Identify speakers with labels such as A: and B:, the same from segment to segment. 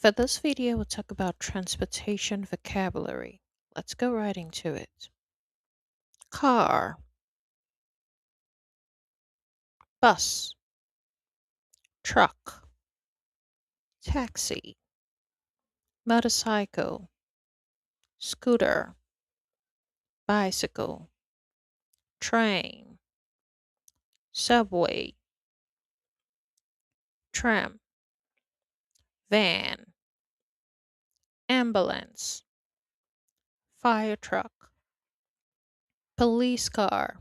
A: For this video, we'll talk about transportation vocabulary. Let's go right into it. Car, bus, truck, taxi, motorcycle, scooter, bicycle, train, subway, tram, van, ambulance, fire truck, police car,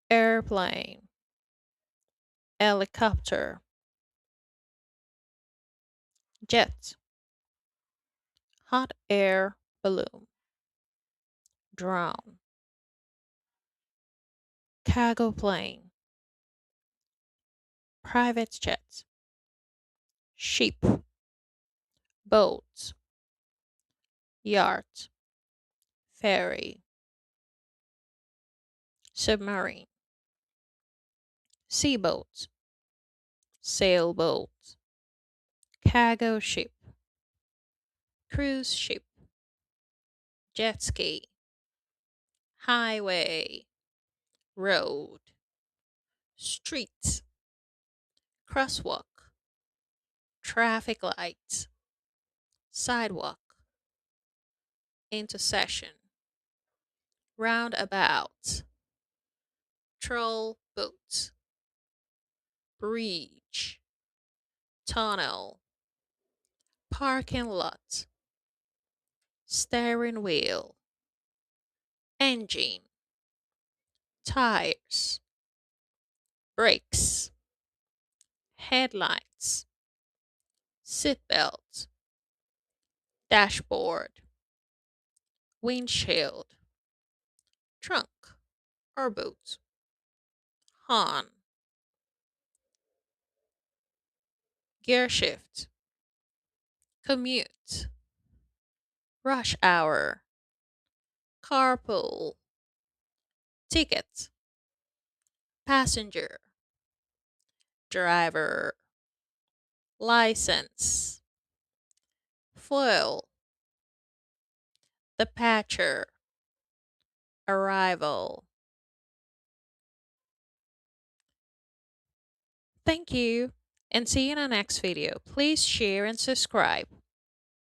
A: airplane, helicopter, jet, hot air balloon, drone, cargo plane, private jet, ship, boat, yacht, ferry, submarine, seaboat, sailboat, cargo ship, cruise ship, jet ski, highway, road, street, crosswalk, traffic lights, sidewalk, intersection, roundabout, troll boat, bridge, tunnel, parking lot, steering wheel, engine, tires, brakes, headlights, seatbelt, dashboard, windshield, trunk or boot, horn, gear shift, commute, rush hour, carpool, ticket, passenger, driver, license, fuel, departure, arrival. Thank you and see you in the next video. Please share and subscribe.